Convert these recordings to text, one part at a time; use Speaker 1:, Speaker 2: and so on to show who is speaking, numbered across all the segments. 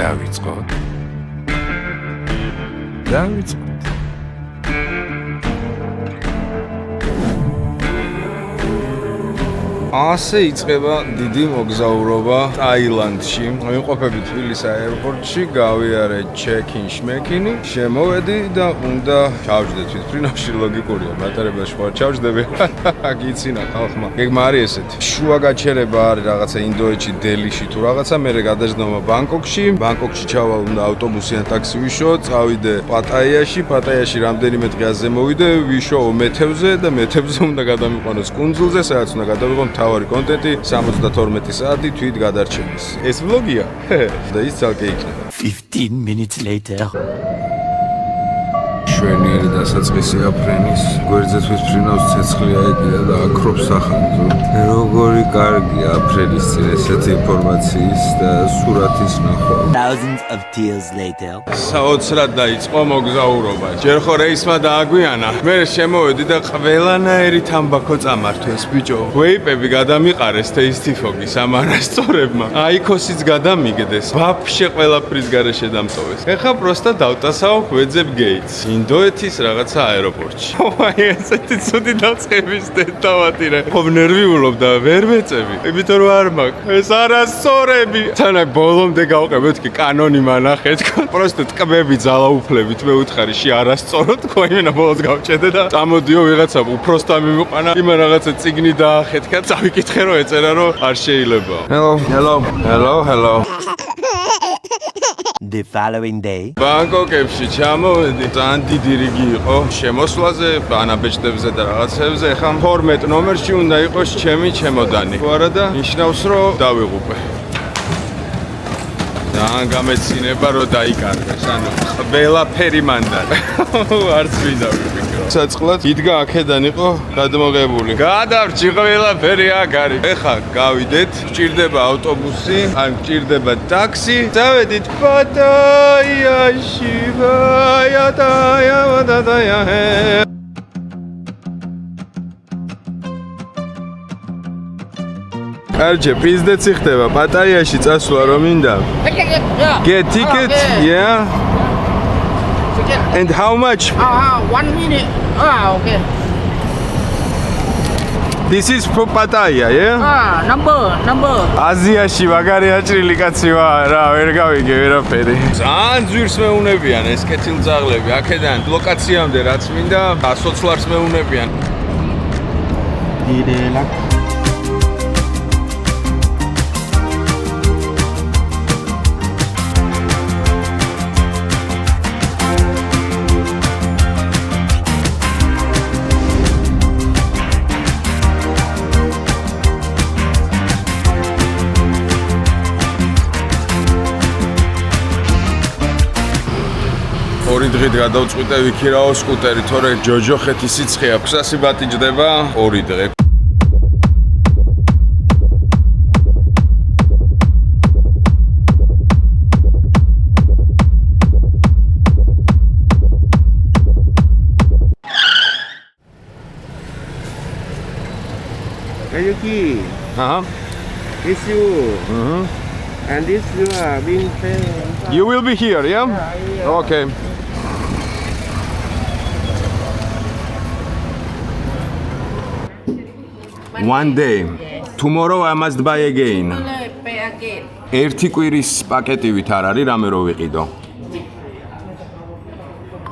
Speaker 1: დავიწყოთ. დავიწყოთ. ასე იწყება დიდი მოგზაურობა ტაილანდში. ვიმყოფები თბილისის აეროპორტში, გავიარე ჩეკინ-შმეკინი, შემოვედი და უნდა ჩავჯდეთ თვითფრინავში, ლოგიკურია, მატარებელში ხარ ჩავჯდები. გიცინა ხალხმა. გეგმა არის ესეთი. შუა გაჩერება არის რაღაცა ინდოეთში, დელიში თუ რაღაცა, მერე გადაждდომა ბანგკოკში. ბანგკოკში ჩავალ უნდა ავტობუსი ან ტაქსი ვიშო, წავიდე პატაიაში, პატაიაში რამდენიმე დღეაზე მოვიდე, ვიშო მეთევზე და მეთევზე უნდა გადამიყვანოს კუნძულზე, სადაც უნდა გადავიღო თავარი კონტენტი 72 საათი თვით გადარჩენის. ეს ვლოგია? და ის ძალკე იქნება.
Speaker 2: 15 minutes later.
Speaker 1: შვენიერი დასაწყისია ფრენის. გვერდზე თვითფრინავს ცეცხლია ეკიდა და აქრობს სახანძო. როგორი კარგია ფრენის წინ ესეთი ინფორმაციის და სურათის ნახვა.
Speaker 2: Thousands of tears later.
Speaker 1: საოცრად დაიწყო მოგზაურობა. ჯერ ხო რეისმა დააგვიანა. მე შემოვედი და ყველანაირი თამბაქო წამართვეს ბიჭო. ვეიპები გადამიყარეს თეისტიფოგის ამ არასწორებმა. აიქოსიც გადამიგდეს. ვაფშე ყველაფრის გარეშე დამწოვეს. ეხა პროსტა დავტასაო ვეძებ გეიტს. ინდოეთის რაღაცა აეროპორტში. აი ესეთი ცუდი დაწყების დეტავატირე. ხო ნერვიულობ და ვერ მეწევი. იმიტომ რომ არ მაქვს. ეს არასწორები. თანა ბოლომდე გავყევეთ კი კანონი მანახეთ. პროსტა ტკბები ძალაუფლებით მე უთხარიში არასწორო თქო იმენა ბოლოს გავჭედე და წამოდიო ვიღაცა უფროსთა მიმოყანა. იმა რაღაცა ციგნი დაახეთქა. წავიკითხე რომ ეწერა რომ არ შეიძლება. Hello.
Speaker 2: The following day.
Speaker 1: ბანგკოკებში ჩამოვედი. ძალიან დიდი რიგი იყო შემოსვლაზე, ანაბეჭდებზე და რაღაცებზე. ეხლა 12 ნომერში უნდა იყოს ჩემი ჩემოდანი. თუ არა და ნიშნავს რომ დავიღუპე. ძალიან გამეცინება რომ დაიკარგეს. ანუ ყველაფერი მანდადა. არც მინდა ვიფიქრო. საწყლად იდგა აქედან იყო გადმოღებული. გადავრჩი ყველაფერი აქ არის. ეხლა გავიდეთ, გჭირდება ავტობუსი, ან გჭირდება ტაქსი. დავედით პატაიაში, ვაიატაია. არჯე პიზდეცი ხდება პატაიაში წასვლა რომ მინდა. Get ticket? Yeah. And how much?
Speaker 3: 1 minute. Okay.
Speaker 1: This is for Pattaya, yeah?
Speaker 3: Number.
Speaker 1: აზიაში მაგარი აჭრილი კაცი ვარ, რა, ვერ გავიგე ვერაფერი. ძალიან ძვირს მეუნებიან ეს კეთილძაღლები. აქედან ლოკაციამდე რაც მინდა, 100 ლარს მეუნებიან.
Speaker 4: დიდელა
Speaker 1: ორი დღით გადავწყვიტე ვიქირაო სკუტერი, თორე ჯოჯოხეთი სიცხე აქვს. 600 ბატი ჯდება 2 დღე.
Speaker 4: Kayuki, this you. And this you are being paid.
Speaker 1: You will be here, yeah? Okay. One day. Tomorrow I must buy again.
Speaker 3: Pay again.
Speaker 1: ერთი კვირის პაკეტივით არ არის რამე რო ვიყიდო.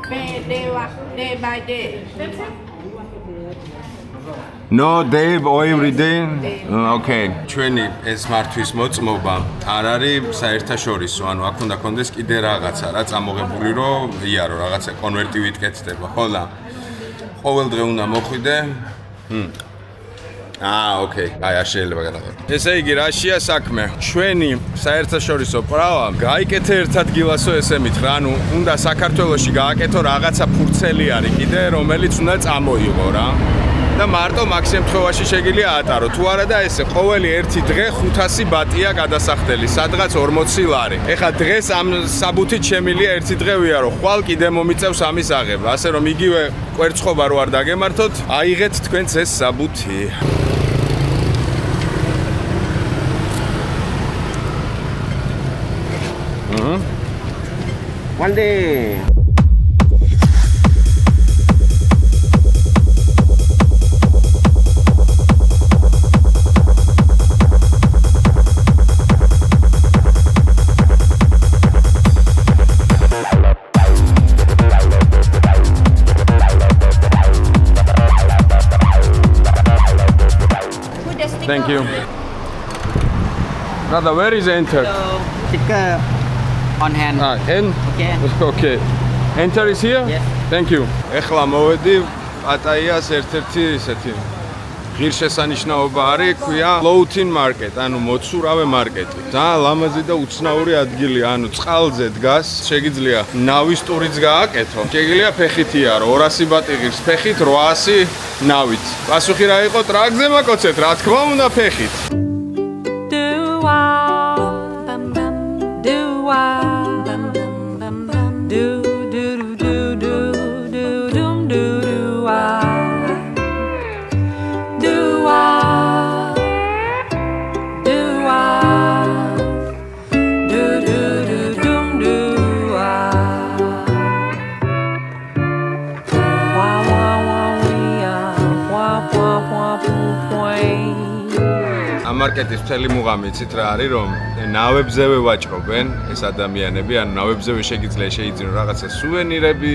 Speaker 3: Pay day by day.
Speaker 1: No day every day. Okay. ჩვენი ეს მართვის მოწმობა არ არის საერთაშორისო, ანუ აქ უნდა კონდეს კიდე რაღაცა, რა წამოღებული რომ იარო რაღაცა კონვერტი ვიტკეთდება, ხო და ყოველ დღე უნდა მოხვიდე. Okay. აი არ შეიძლება გადავიდე. ესე იგი რაშია საქმე? ჩვენი საერთაშორისო პრავა გაიკეთე ერთ ადგილასო ესე მითხრა, ანუ უნდა საქართველოში გააკეთო რაღაცა ფურცელი არის კიდე, რომელიც უნდა წამოიღო რა. და მარტო მაგ შემთხვევაში შეგიძლია ატარო. თუ არა და ესე ყოველი ერთი დღე 500 ბატია გადასახდელი, სადღაც 40 ლარი. ეხლა დღეს ამ საბუთით შემილია ერთი დღე ვიარო. ხვალ კიდე მომიწევს ამის აღება. ასე რომ იგივე კვერცხობა რო არ დაგემართოთ, აიღეთ თქვენც ეს საბუთი.
Speaker 4: One day.
Speaker 1: Thank you. Brother, where is enter?
Speaker 5: Sticker on hand.
Speaker 1: N?
Speaker 5: Okay.
Speaker 1: Okay. Enter is here?
Speaker 5: Yes.
Speaker 1: Thank you. ეხლა მოვედი პატაიას ერთ-ერთი ისეთი ღირსშესანიშნაობა არის, ქვია floating market, ანუ მოცურავე მარკეტი. ძალიან ლამაზი და უცნაური ადგილი, ანუ წყალზე დგას, შეგიძლია ნავის ტურიც გააკეთო. შეგიძლია ფეხითი არო, 200 ბატი ღირს ფეხით, 800 ნავით. პასუხი რა იყო ტრაქზე მაკოცეთ, რა თქმა უნდა ფეხით. მარკეტის მთელი მუღამი იცით რა არის, რომ ნავებზევე ვაჭრობენ ეს ადამიანები, ანუ ნავებზევე შეიძლება რაღაცა სუვენირები,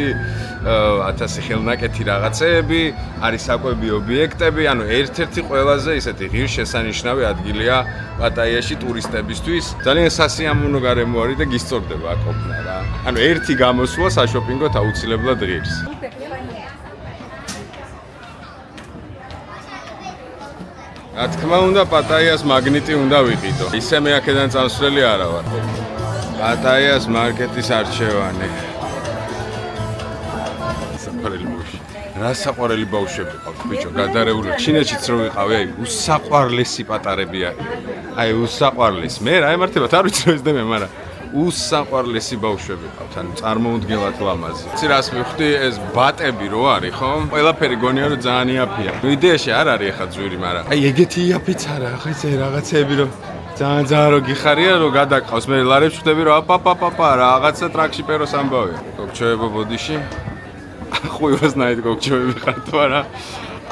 Speaker 1: 1000 ხელნაკეთი რაღაცეები, არის საკვები ობიექტები, ანუ ერთ-ერთი ყველაზე ისეთი ღირსშესანიშნავი ადგილია პატაიაში ტურისტებისთვის. ძალიან სასიამოვნო გარემო არის და გისწორდება აქ ყოფნა რა. ანუ ერთი გამოსვლა საშოპინგოთ აუცილებლად ღირს. რა თქმა უნდა, პატაიას მაგნიტი უნდა ვიყიდო. ისე მე აქედან წამსვლელი არა ვარ. პატაიას მარკეტის არჩევანი. საყვარელი ბავშვი. რა საყვარელი ბავშვები ყავთ, ბიჭო, გადარეული. ჩინეთშიც რო ვიყავი, აი, უსაყვარლესი პატარები არის. აი, უსაყვარლესი. მე რა ემართებათ, არ ვიცი რომ ეს დემე, მაგრამ უსაყვარლესი ბავშვები ყავთ, ანუ წარმოუდგენლად ლამაზი. იცი რას მივხვდი, ეს ბატები რო არის, ხო? ყველაფერი გონია რომ ძალიან იაფია. იდეაში არ არის ახლა ძვირი, მაგრამ აი ეგეთი იაფიც არა, ხა ეს რაღაცეები რომ ძალიან რო გიხარია რომ გადაყავს, მე ლარებს ხვდები რომ აპაპაპაპა რაღაცა ტრაქში პეროს ამბავია. გოგჩოებო ბოდიში. ხვივასნაირ გოგჩოები ხართ, მაგრამ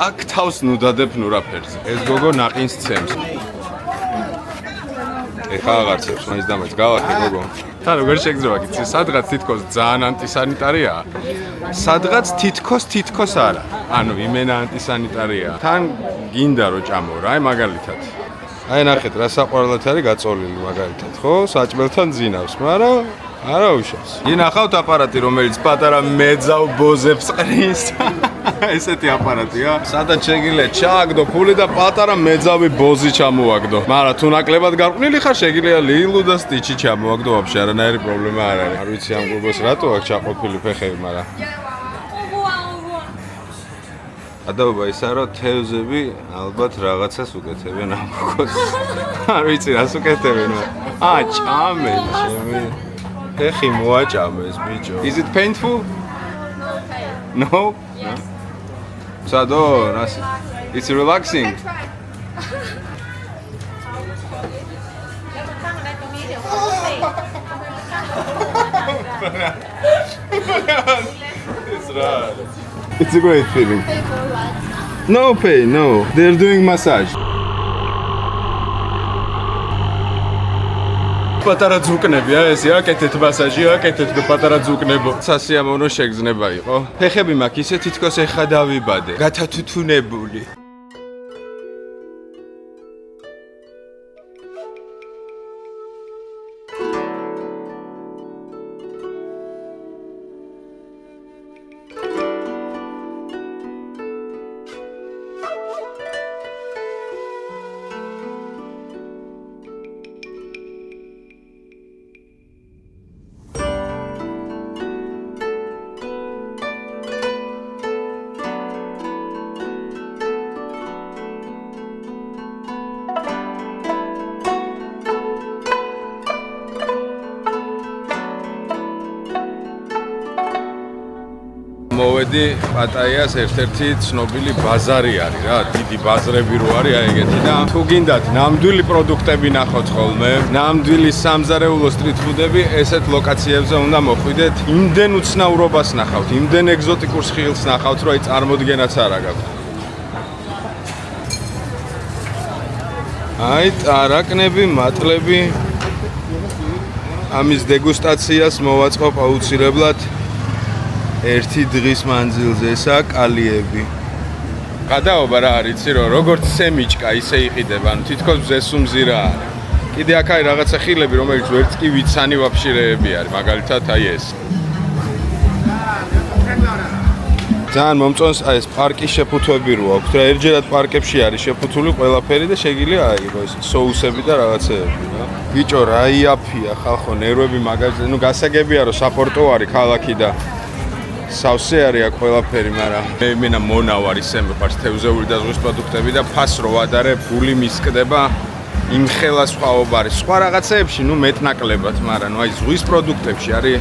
Speaker 1: აქ თავს ნუდადებ ნურაფერზე. ეს გოგო ნაყინს ცემს. ეხა აღარცებს, მაინც და მაინც გავაკეთე გოგო. თან როგორ შეგძრება გიცი, სადღაც თითქოს ძალიან ანტისანიტარია. სადღაც თითქოს არა. ანუ იმენა ანტისანიტარია. თან გინდა რომ ჭამო რა, აი მაგალითად. აი ნახეთ რა საყვარლად არის გაწოლილი მაგალითად, ხო? საჭმელთან ძინავს, მაგრამ არა უშავს. ინახავთ აპარატი, რომელიც პატარა მეძავ ბოზებს ყრის. ესეთი აპარატია. სადაც შეგიძლია ჩააგდო ფული და პატარა მეძავი ბოზი ჩამოაგდო. მაგრამ თუ ნაკლებად გარყვნილი ხარ, შეგიძლია ლილუ და სტიჩი ჩამოაგდო, ვაფშე არანაირი პრობლემა არ არის. არ ვიცი ამ გუბოს რატო აქვს ჩაყოფილი ფეხები, მაგრამ ადაობა ისაა, რომ თევზები ალბათ რაღაცას უკეთებენ ამ გოგოს. არ ვიცი რას უკეთებენ. ჭამენ ჩემი. ფეხი მოაჭამეს ბიჭო. Is it painful? No? Sado, it's relaxing. It's right. It's a great feeling. No pain, no. They're doing massage. პატარა ძუკნები, ესე აკეთეთ მასაჟი, აკეთეთ პატარა ძუკნებო. სასიამოვნო შეგრძნება იყო. ფეხები მაქვს ისე თითქოს ეხა დავიბადე. გათათუთუნებული. მოვედი პატაიას ერთ-ერთი ცნობილი ბაზარი არის რა, დიდი ბაზრები რო არის აი ეგეთი და თუ გინდათ ნამდვილი პროდუქტები ნახოთ ხოლმე, ნამდვილი სამზარეულო სტრიტ-ფუდები, ესეთ ლოკაციებზე უნდა მოხვიდეთ. იმდენ უცნაურობას ნახავთ, იმდენ ეგზოტიკურ ხილს ნახავთ, რომ აი წარმოდგენაც არ აქვს. აი ტარაკნები, მატლები ამის დეგუსტაციას მოვაწყობ აუცილებლად ერთი დღის მანძილზე, ესაა კალიები. გადაობა რა არის, იცი რომ როგორც სემიჩკა ისე იყიდება, ანუ თითქოს მზესუმზირა არის. კიდე აქ არის რაღაცა ხილები, რომელიც ვერც კი ვიცანი ვაფშირეები არის, მაგალითად აი ეს. ძალიან მომწონს აი ეს პარკის შეფუთვები რო აქვს რა, ერთჯერად პარკებში არის შეფუთული ყველაფერი და შეგიძლია აიღო ეს соуსები და რაღაცეები რა. ბიჭო, რა იაფია ხალხო, ნერვები მაგაზე, ნუ გასაგებია რომ საპორტო არის ქალაქი და სავსე არის აქ ყველაფერი, მაგრამ მენა მონავარ ისე მეყარს თევზეული და ზღვის პროდუქტები და ფას რო ვადარე, ფული მისკდება, იმხელა სხვაობა არის. სხვა რაღაცეებში ნუ მეტნაკლებად, მაგრამ ნუ აი ზღვის პროდუქტებში არის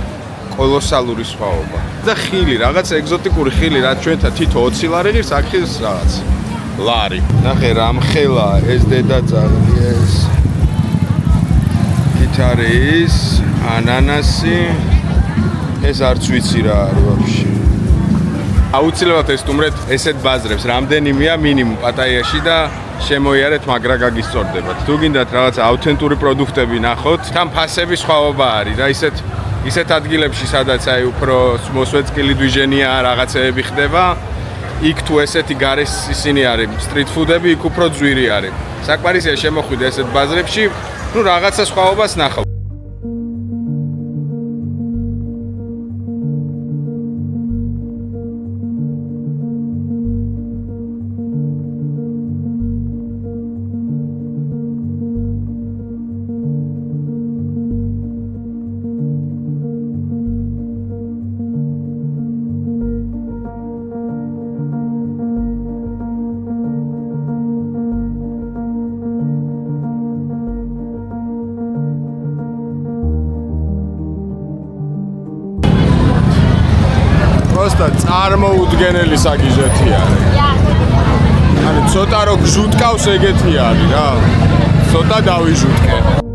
Speaker 1: კოლოსალური სხვაობა. და ხილი, რაღაც ეგზოტიკური ხილი, რაც ჩვენთან თითო 20 ლარი ღირს, აქ ხილს რაღაც ლარი. ნახე რა მხელა ეს დედაწაღი ეს. გიტარის, ანანასი, ეს არც ვიცი რა არის ვაფშე. აუცილებლად ეს სტუმრეთ ესეთ ბაზრებს რამდენიმეა მინიმუმ პატაიაში და შემოიარეთ, მაგრა გაგისწორდებათ. თუ გინდათ რაღაც აუთენტური პროდუქტები ნახოთ, თან ფასები სხვაობა არის რა, ისეთ ადგილებში, სადაც აი უფრო მოსვეწყილი დვიჟენია, რაღაცეები ხდება, იქ თუ ესეთი გარეშე ისინი არის სტრიტ ფუდები, იქ უფრო ძვირი არის. საკმარისია შემოხვიდე ესეთ ბაზრებში, ნუ რაღაცა სხვაობას ნახავ. წარმოუდგენელი საგიჟეთი არის. ანუ ცოტა რო გჟუტკავს ეგეთი არის რა. ცოტა დავიჟუტკე.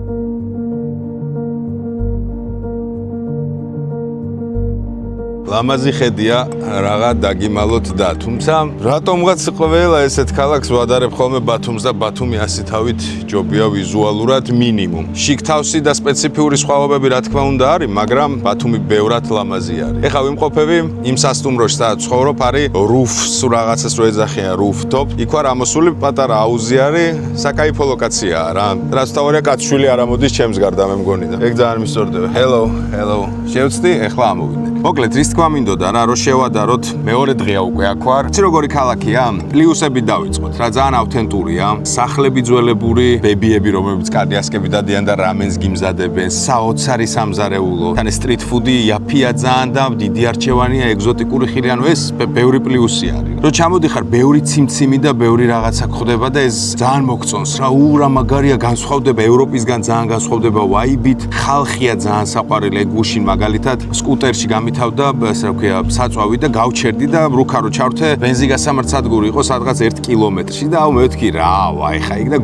Speaker 1: ლამაზი ხედია რაღა დაგიმალოთ და თუმცა რატომღაც ყველა ესეთ ქალაქს ვადარებ ხოლმე ბათუმს და ბათუმი ასეთავით ჯობია ვიზუალურად მინიმუმ. შიგთავსი და სპეციფიური სხვაობები რა თქმა უნდა არის, მაგრამ ბათუმი ბევრად ლამაზი არის. ეხლა ვიმყოფები იმ სასტუმროში, სადაც ცხოვრობ, არის რუფს რაღაცას რო ეძახიან რუფტოპ. იქ ვარ ამოსული პატარა აუზი არის, საკაიფო ლოკაციაა რა. რაც თავარია კაცშვილი არ ამოდის ჩემს გარდა მე მგონი და ეგ ძალიან მისწორდება. Hello. შევწდი, ეხლა ამოვიდნენ. მოკლედ რის თქმა მინდოდა რა, რომ შევადაროთ, მეორე დღეა უკვე აქ ვარ. იცი როგორი ქალაქია? პლიუსები დავიწყოთ, რა ძალიან ავთენტურია. სახლები ძველებური, ბებიები, რომლებიც კარდიასკები დადიან და რამენს გიმზადებენ, საოცარი სამზარეულო. თან სტრიტ ფუდი, იაფია ძალიან და დიდი არჩევანია, ეგზოტიკური ხილი, ანუ ეს ბევრი პლიუსი არის. რო ჩამოდიხარ, ბევრი ციმციმი და ბევრი რაღაცა გხვდება და ეს ძალიან მოგწონს რა, რა მაგარია, განსხვავდება ევროპისგან, ძალიან განსხვავდება ვაიბით, ხალხია ძალიან საყვარელი, ეგ გუშინ მაგალითად სკუტერში თავდა ესე რა ქვია საწვავი და გავჩერდი და რუქარო ჩავრთე ბენზინგასამართ სადგური იყო სადღაც 1 კილომეტრში და მე ვთქი რა ვაი ხა იქ და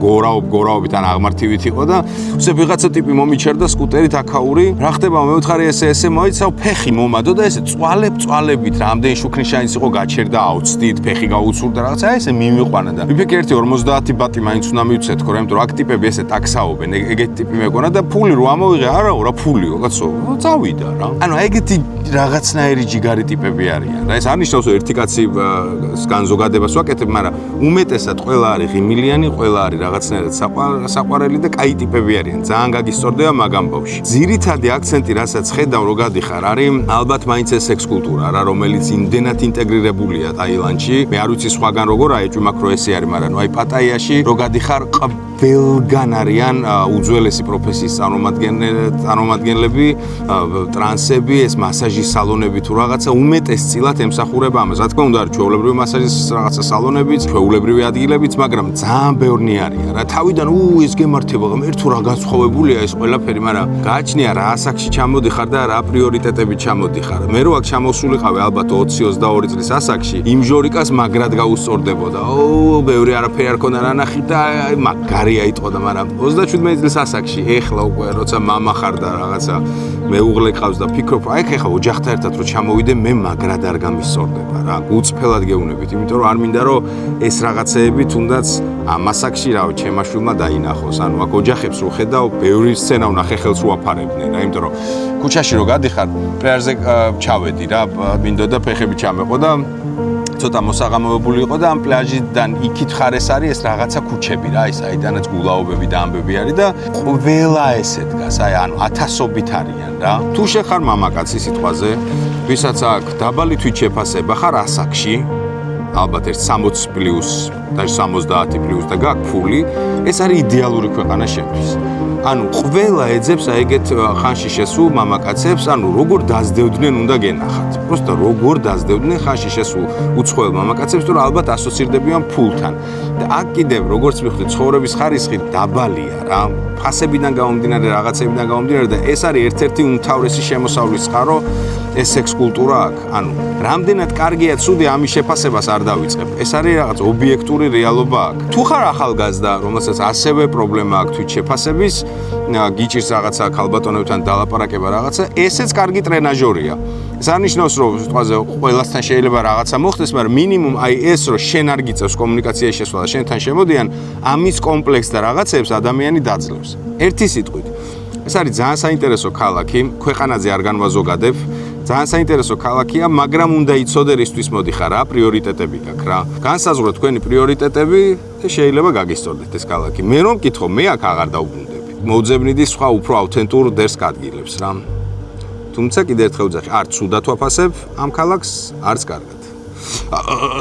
Speaker 1: გორაობით ან აღმართივით იყო და უცებ ვიღაცა ტიპი მომიჩერდა სკუტერით აკაური რა ხდება მე ვთხარი ესე მოიცავ ფეხი მომადო და ესე წვალებით რამდენი შუქნიშანის იყო გაჩერდა აუცდით ფეხი გაუცურდა რაღაცა ესე მიმიყვანა და ვიფიქრე ერთი 50 ბატი მაინც უნდა მივცეთ ხო იმიტომ რომ აქ ტიპები ესე ტაქსაობენ ეგეთი ტიპი მეკონა და ფული რო ამოვიღე არაო რა ფულიო კაცო წავიდა რა ანუ ეგეთი რაღაცნაირი ჯიგარი ტიპები არიან. და ეს არნიშნავს რომ ერთი კაცი განზოგადებას ვაკეთებ, მაგრამ უმეტესად ყველა არის ღიმილიანი, ყველა არის რაღაცნაირად საყვარელი და კაი ტიპები არიან. ძალიან გაგისწორდება მაგ ამბავში. ძირითადი აქცენტი, რასაც ხედავ რო გადიხარ, არის ალბათ მაინც ეს სექს კულტურა, რა რომელიც იმდენად ინტეგრირებულია ტაილანდში. მე არ ვიცი სხვაგან როგორ აეჭვი მაქრო ესე არის, მაგრამ აი პატაიაში რო გადიხარ ყველგან არიან უძველესი პროფესიის წარმომადგენლები, ტრანსები, ეს მასაჟის სალონები თუ რაღაცა უმეტესწილად ემსახურება ამას. Რა თქმა უნდა, ჩვეულებრივი მასაჟის რაღაცა სალონებიც, ჩვეულებრივი ადგილებიც, მაგრამ ძალიან ბევრი არიან. რა თავიდან ეს გემართება, მე თუ რა განსხვავებულია ეს ყველაფერი, მაგრამ გააჩნია რა ასაკში ჩამოდიხარ და რა პრიორიტეტები ჩამოდიხარ. მე რო აქ ჩამოსულიყავი ალბათ 20-22 წლის ასაკში, იმ ჟორიკას მაგრად გაუსწორდებოდა. ბევრი არაფერი არ ქონდა რანახი და მაგარი აიტყოდა, მაგრამ 37 წლის ასაკში ეხლა უკვე როცა მამა ხარ და რაღაცა მეუღლე ყავს და ფიქრობ, აი ეხლა ოჯახთან ერთად რო ჩამოვიდე, მე მაგრად არ გამისწორდება რა. უწფელად გეუბნებით, იმიტომ რომ არ მინდა რომ ეს რაღაცეები თუნდაც ამ ასაკში რავი, ჩემმა შვილმა დაინახოს. ანუ აქ ოჯახებს რო ხედავ, ბევრი სცენა ვნახე ხელს უაფარებდნენ რა, იმიტომ რომ ქუჩაში რო გადიხარ, პლაჟზე ჩავედი რა, მინდოდა ფეხები ჩამეყო და ცოტა მოსაღამოებული იყო და ამ პლაჟიდან იქით ხარეს არის ეს რაღაცა ქუჩები რა, ის აიდანაც გულაობები და ამბები არის და ყველა ესე დგას, აი ანუ ათასობით არიან რა. თუ შეხარ მამაკაცი სიტყვაზე, ვისაც აქვს დაბალი თვით შეფასება, ხარ ასაკში, ალბათ ერთ 60 პლუს და 70 პლუს და გაქვს ფული, ეს არის იდეალური ქვეყანა შენთვის. ანუ ყველა ეძებს აიგეთ ხანში შესულ მამაკაცებს, ანუ როგორ დაძდევდნენ უნდა გენახათ. Просто როგორ დაძდევდნენ ხანში შესულ უცხოელ მამაკაცებს, თუ ალბათ ასოცირდებიან ფულთან. და აქ კიდევ როგორც მივხვდი, ცხოვრების ხარისხი დაბალია რა. ფასებიდან გამომდინარე, რაღაცებიდან გამომდინარე და ეს არის ერთ-ერთი უმთავრესი შემოსავლის წყარო ეს სექს კულტურა აქ. ანუ რამდენად კარგია ცუდი ამის შეფასებას არ დავიწყებ. ეს არის რაღაც ობიექტური რეალობა აქ. თუ ხარ ახალგაზრდა, რომელსაც ასევე პრობლემა აქვს თვით შეფასების, გიჭირს რაღაცა ქალბატონებთან დალაპარაკება რაღაცა, ესეც კარგი ტრენაჟორია. ეს არ ნიშნავს, რომ სიტყვაზე ყველასთან შეიძლება რაღაცა მოხდეს, მაგრამ მინიმუმ აი ეს რომ შენ არ გიწევს კომუნიკაციაში შესვლა და შენთან შემოდიან, ამის კომპლექსს და რაღაცებს ადამიანი დაძლევს. ერთი სიტყვით. ეს არის ძალიან საინტერესო ქალაქი, ქვეყანაზე არ განვაზოგადებ. ძალიან საინტერესო ქალაქია, მაგრამ უნდა იცოდე რისთვის მოდიხარ რა, პრიორიტეტები გაქვს რა. განსაზღვროთ თქვენი პრიორიტეტები და შეიძლება გაგისწორდეთ ეს ქალაქი. მე რომ მკითხო, მე აქ აღარ დაუბრუნდები. მოუძებნიდი სხვა უფრო ავთენტურ დერსკ ადგილებს რა. თუმცა კიდევ ერთხელ ვძახი, არც ცუდად ვაფასებ ამ ქალაქს, არც კარგად.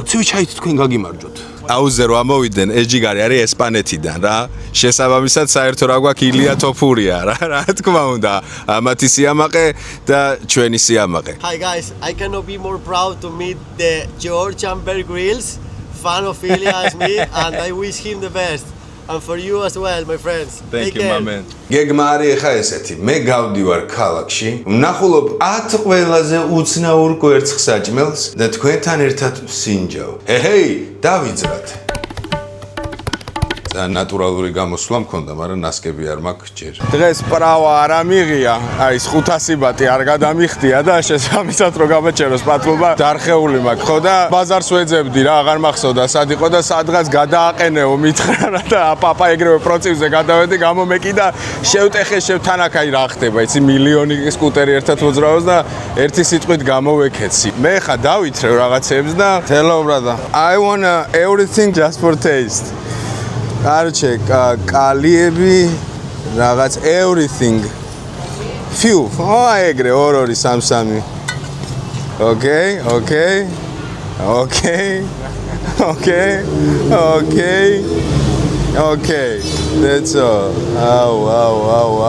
Speaker 1: ცივი ჩაით თქვენ გაგიმარჯვოთ. აუზე რომ ამოვიდნენ, ეს ჯიგარი არის ესპანეთიდან რა. შესაბამისად საერთო რა გვაქვს ილია თოფურია რა. რა თქმა უნდა, ამათი სიამაყე და ჩვენი სიამაყე.
Speaker 6: Hi guys, I cannot be more proud to meet the George Amber Grills, fan of Ilya as me, and I wish him the best. And for you as well, my friends.
Speaker 1: Thank you, my man. გეგმა არის ახლა ესეთი, მე გავდივარ ქალაქში, ვნახულობ 10 ყველაზე უცნაურ კვერცხ საჭმელს და თქვენთან ერთად ვსინჯავ. ჰეი, დავიძრათ. ნატურალური გამოსვლა მქონდა, მაგრამ ნასკები არ მაქვს ჯერ. დღეს პრავა არ ამიღია, აი 500 ბატი არ გადამიხდია და შესაბამისად რო გამაჩეროს პატლობა დარხეული მაქვს, ხო და ბაზარს ვეძებდი რა, აღარ მახსოვდა სად იყო და სადღაც გადააყენეო მითხრა და პაპა ეგრევე პროცივზე გადავედი, გამომეკი და შევტეხე შევთანაკაი რა ხდება, იცი მილიონი სკუტერი ერთად მოძრაობს და ერთი სიტყვით გამოვეკეცი. მე ხა დავითრევ რაღაცებს და hello brother, I want everything just for taste. Arche, კალიები, რაღაც everything. Few. ეგრე ორი სამსამი. Okay. That's all.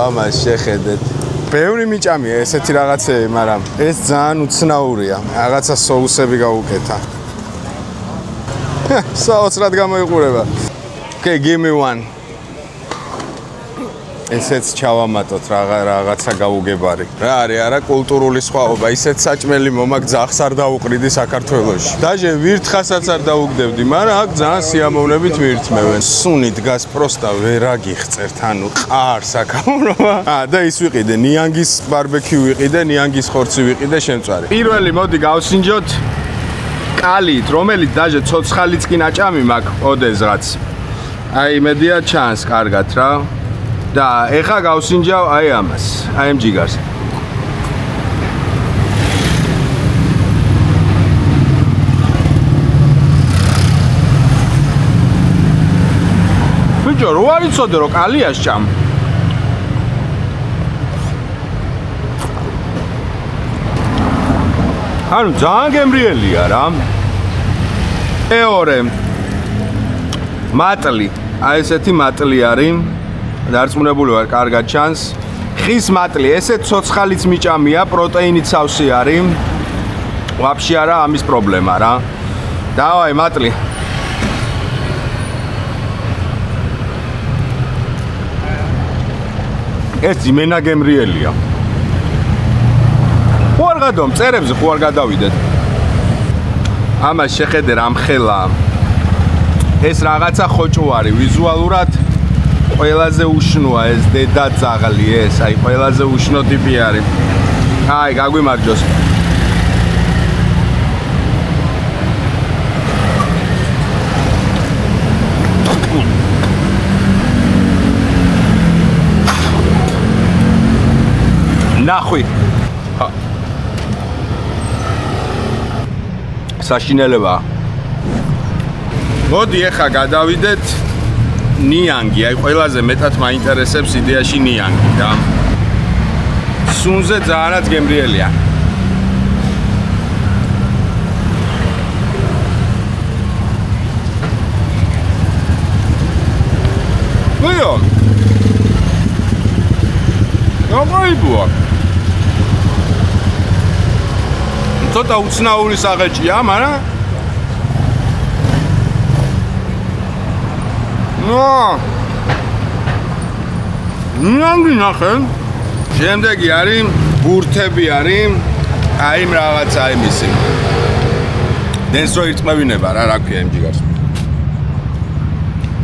Speaker 1: ამას შეხედეთ. ბევრი მიჭამია ესეთი რაღაცები, მაგრამ ეს ძალიან უცნაურია. რაღაცა соусები გავუკეთა. საოცრად გამოიყურება. Okay, give me one. ესეც ჩავამატოთ რაღაცა გაუგებარი. რა არის არა კულტურული სხვაობა, ისეთ საჭმელი მომაგძახს არ დაუყრიდი საქართველოში. დაჟე ვირთხასაც არ დაუგდებდი, მაგრამ აქ ძალიან სიამოვნებით ვირთმევენ. სუნი დგას პროსტა ვერ აგიხწერთ, ანუ ყარს აკამრობა. და ის ვიყიდე, ნიანგის ბარბეკიუ ვიყიდე, ნიანგის ხორცი ვიყიდე, შემწვარი. პირველი მოდი გავსინჯოთ კალით, რომელიც დაჟე ცოცხალიც კი ნაჭამი მაქვს, ოდესღაც. აი მედია ჩანს კარგად რა და ეხა გავსინჯავ აი ამას, აი ამ ჯიგარს. ბიჭო, რო არ იცოდე რომ კალიას ჭამ. ანუ ძალიან გემრიელია რა. მეორე მატლი, აი ესეთი მატლი არის, დარწმუნებული ვარ, კარგად ჩანს. ხის მატლი, ესე ცოცხალიც მიჭამია, პროტეინით სავსე არის. ვაფშე არა ამის პრობლემა რა. დავაი მატლი. ეს ძიმენა გემრიელია. ხო არ გადავ მწერებზე ხო არ გადავიდეთ. ამას შეხედე რამ ხელა. ეს რაღაცა ხოჭუარი ვიზუალურად ყველაზე უშნოა ეს დედა ძაღლი ეს, აი ყველაზე უშნო ტიპი არის. აი გაგვიმარჯოს. ნახვი. საშინელება. მოდი ახლა გადავიდეთ ნიანგი, აი ყველაზე მეტად მაინტერესებს იდეაში ნიანგი და სუნზე ძალიანაც გემრიელია. ვიო. ნომაიბუა. ცოტა უცნაური საღეჭია, მაგრამ ნანგი ნახე. შემდეგი არის ბურთები არის. აი იმ რაღაცა იმისი. დენს რო ირწმევინება რა ქვია იმ ჯიგარს.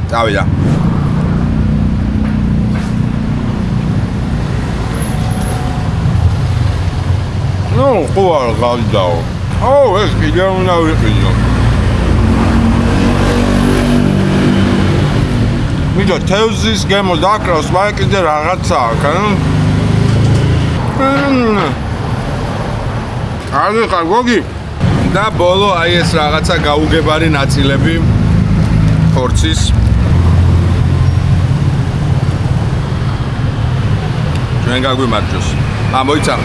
Speaker 1: წავიდა. ნუ ხო არ გავიდაო. ეს კიდევ უნდა ვიყიდო. მიდო თევზის გემო დაკრავს, მაგრამ კიდე რაღაცა აქვს, აი ხარგოგი და ბოლო აი ეს რაღაცა გაუგებარი ნაწილები ხორცის. ჩვენ გაგვიმარჯოს. მოიცა.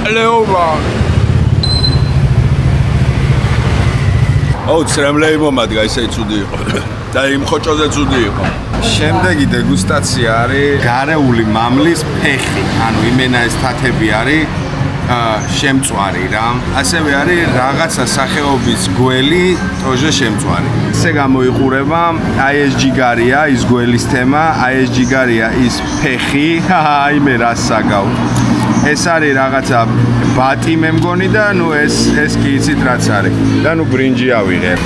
Speaker 1: ლეობა. ცრემლეი მომადგა, ისე ცუდი იყო. და იმ ხოჭოზე ცუდი იყო. შემდეგი დეგუსტაცია არის გარეული მამლის ფეხი. ანუ იმენა ეს თათები არის შემწვარი რა. ასევე არის რაღაცა სახეობის გველი, ტოჟე შემწვარი. ესე გამოიყურება, აი ეს ჯიგარია, ის გველის თემა, აი ეს ჯიგარია, ის ფეხი. აი მე რას საგავ. ეს არის რაღაცა ბატი მე მგონი და ნუ ეს კი იცით რაც არის. და ნუ ბრინჯი ავიღებ.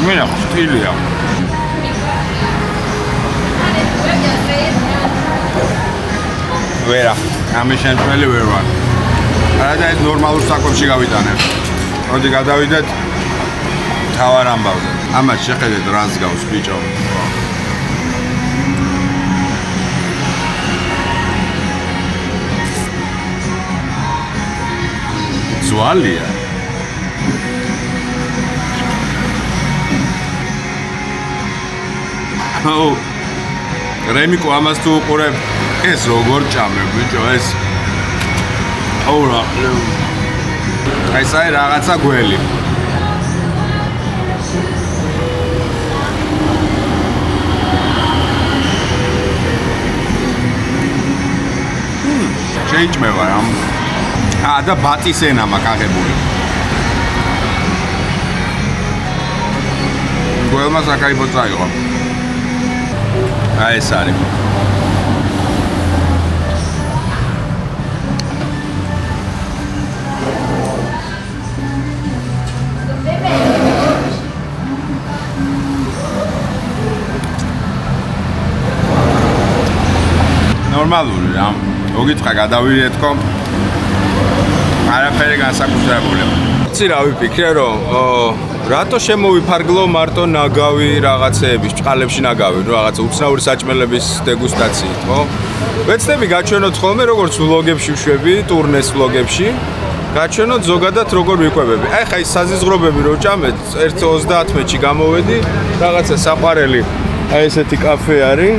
Speaker 1: მენა ხტილია. ვერა, ამის შემწველი ვერ ვარ. არა და ეს ნორმალურ საკუთში გავიტანებ. მოდი გადავიდეთ თავარ ამბავზე. ამას შეხედეთ რას გავს ბიჭო. ზვალია. რემიკო ამას თუ უყურებ, ეს როგორ ჭამებ ბიჭო ეს. რა. ეს აი რაღაცა გველი. შეიჭმევა რა. და ბატის ენა მაქვს აღებული. გველმა საკაიფო წაიღო. ეს არის. ნორმალური რა. მოგითხრა გადავირეთქო. არაფერი განსაკუთრებული. იცი რა ვიფიქრე რომ რატო შემოვიფარგლო მარტო ნაგავი რაღაცეების, ჭყალებში ნაგავი, ნუ რაღაცა უცნაური საჭმელების დეგუსტაციით, ხო? ვეცდები გაჩვენოთ ხოლმე როგორც ვლოგებში ვშვები, ტურნეს ვლოგებში. გაჩვენოთ ზოგადად როგორ ვიყვებები. აი ხა ის საზიზღრობები რო ჭამეთ, 1:30-ში გამოვედი, რაღაცა საყვარელი. აი ესეთი კაფე არის.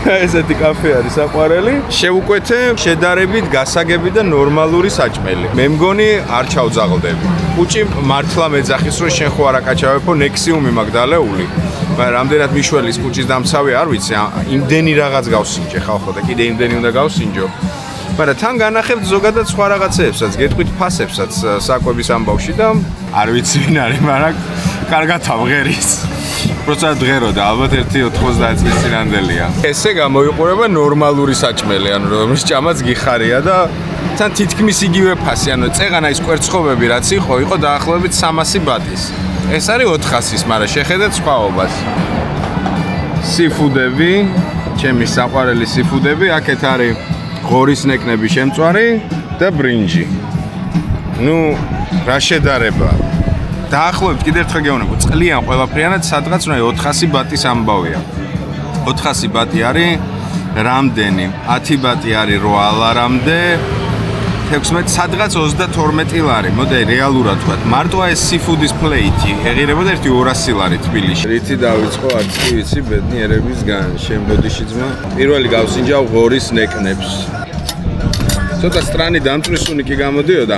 Speaker 1: ესეთი კაფე არის საყვარელი. შევუკვეთე შედარებით გასაგები და ნორმალური საჭმელი. მე მგონი არ ჩავძაღლდები. უჭი მართლა მეძახის რომ შენ ხო არ აკაჩავებო ნექსიუმი მაგდალეული. მაგრამ რამდენად მიშველის კუჭის დამცავი არ ვიცი. იმდენი რაღაც გავსინჯე ხალხო და კიდე იმდენი უნდა გავსინჯო. მაგრამ თან განახებთ ზოგადად სხვა რაღაცებსაც, გეტყვით ფასებსაც საკვების ამბავში და არ ვიცი ვინ არის, მაგრამ კარგად ავღერის. პროცენტ დღეროდა, ალბათ 1.90 წლის წინანდელია. ესე გამოიყურება ნორმალური საჭმელი, ანუ რომლის ჭამაც გიხარია და თან თითქმის იგივე ფასი, ანუ წეღანა ის კვერცხობები რაც იყო დაახლოებით 300 ბატის. ეს არის 400-ის, მაგრამ შეხედეთ სხვაობას. სიფუდები, ჩემი საყვარელი სიფუდები, აქეთ არის ღორის ნეკნები შემწვარი და ბრინჯი. ნუ რა შედარება. დაახლოებით კიდევ ერთხელ გეუბნებო, წყლიან ყველაფრიანად სადღაც 400 ბატის ამბავია. 400 ბატი არის რამდენი? 10 ბატი არის 8 ალარამდე, 16 სადღაც 32 ლარი. მოდი რეალურად ვთქვა. მარტო ეს სიფუდის პლეიტი ეღირებოდა 1-200 ლარი თბილისში. რითი დავიწყო არც კი ვიცი ბედნიერებისგან. შემბოდიში ძმა. პირველი გავსინჯავ ღორის ნეკნებს. ცოტა სტრანი დამწვისუნი კი გამოდიოდა.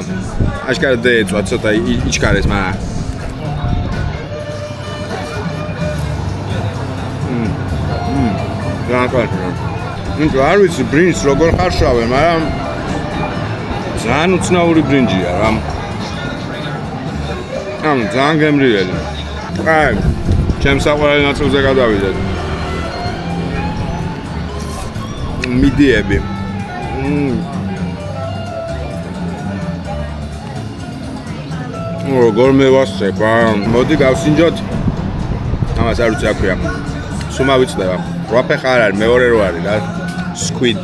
Speaker 1: აშკარად დაეწვა ცოტა იჩქარეს, მაგრამ ნუ არ ვიცი ბრინჯს როგორ ხარშავენ, მაგრამ ძალიან უცნაური ბრინჯია რა. ძალიან გემრიელი. აი, ჩემს საყვარელ ნაწილზე გადავიდეთ. მიდიები. როგორ მევასწრებ, მოდი გავსინჯოთ. ამას არ ვიცი აქვია. სუმა ვიწდება. 8 ფეხა არ არის, მეორე რო არის რა. Squid.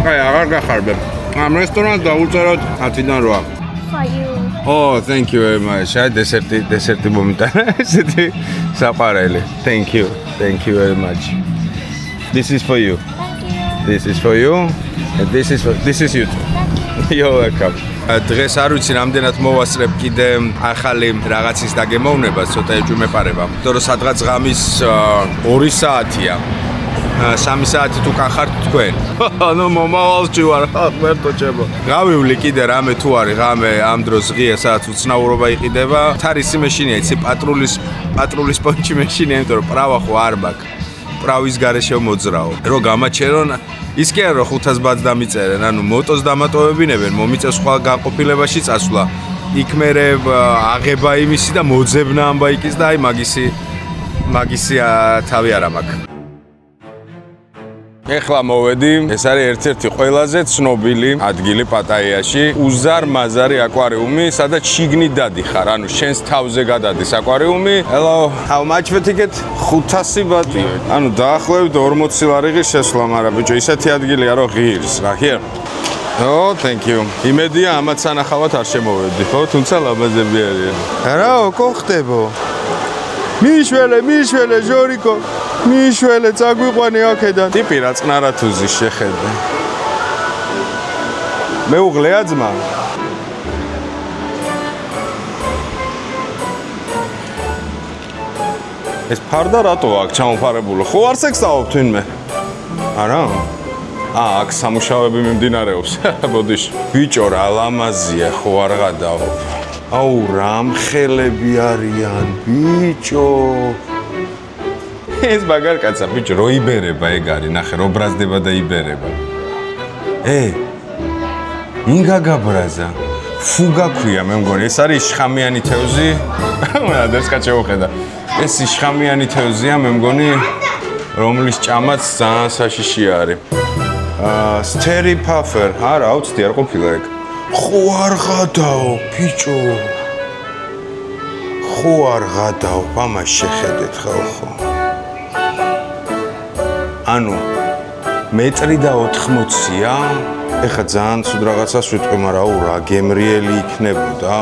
Speaker 1: აი, აღარ გახარბებ. ამ რესტორანს დავუწეროთ 10-დან 8.
Speaker 7: For you.
Speaker 1: Oh, thank you very much. აი, დესერტი მომიტანა. ესეთი საყვარელი. Thank you very much. This is for you.
Speaker 7: Thank you.
Speaker 1: This is for you. And this is you too. You're welcome. დღეს არ ვიცი რამდენად მოვასწრებ კიდე ახალი რაღაცის დაგემოვნებას, ცოტა ეჭვმეპარება. იმიტომ რომ სადღაც ღამის 2 საათია. 3 საათი თუ კახართ თქვენ. ანუ მომავალში ვარ, ღმერთო ჩემო. გავივლი კიდე რამე თუ არის ღამე ამ დროს ღია, სადაც უცნაურობა იყიდება. თარისი მეშინია, იცი პატრულის პონჩი მეშინია, იმიტომ რომ პრავა ხო არ მაქვს. პრავის გარეშე მოძრაო. რო გამაჩერონ ის კი არა 500 ბატს დამიწერენ, ანუ მოტოს დამატოვებინებენ, მომიწევს სხვა განყოფილებაში წასვლა. იქ მერე აღება იმისი და მოძებნა ამ ბაიკის და აი მაგისი თავი არა მაქვს. ეხლა მოვედი, ეს არის ერთ-ერთი ყველაზე ცნობილი ადგილი პატაიაში, უზარმაზარი აკვარიუმი, სადაც შიგნით დადიხარ, ანუ შენს თავზე გადადის აკვარიუმი. Hello, how much for ticket? 500 ბატი. ანუ დაახლოებით 40 ლარი ღირს შესვლა, მაგრამ ბიჭო, ისეთი ადგილია, რომ ღირს რა. Here. Oh, thank you. იმედია ამათ სანახავად არ შემოვედი, ხო? თუმცა ლამაზები არიან. რაო, ხო ხდებო? მიშველე, ჟორიკო. მიშველე, წაგვიყვანი აქედან. ტიპი რა წყნარათუზის შეხედე. მეუღლეა ძმა? ეს ფარდა რატო აქ ჩამოფარებულო? ხო არ სექსაობთ ვინმე? არა? აქ სამუშაოები მიმდინარეობს. ბოდიში. ბიჭო რა ლამაზია, ხო არ გადაო. აუ რამხელები არიან, ბიჭო. ეს მაგარ კაცა, ბიჭო, რო იბერება ეგ არის, ნახე, რო ბრაზდება და იბერება. მინ გაგაბრაზა. ფუგა ქვია, მე მგონი, ეს არის შხამიანი თევზი. ადრეს კაც შევხედა. ეს შხამიანი თევზია, მე მგონი, რომლის ჭამაც ძალიან საშიში არის. Steri puffer. არა, აუცდი არ ყოფილა ეგ. ხო არ ღადაო, ბიჭო. ხო არ ღადაო, მამა შეხედეთ ხალხო. ანუ მეტრი და 80-ია. ეხა ძალიან ცუდ რაღაცას ვიტყვი, მაგრამ აუ რა გემრიელი იქნებოდა.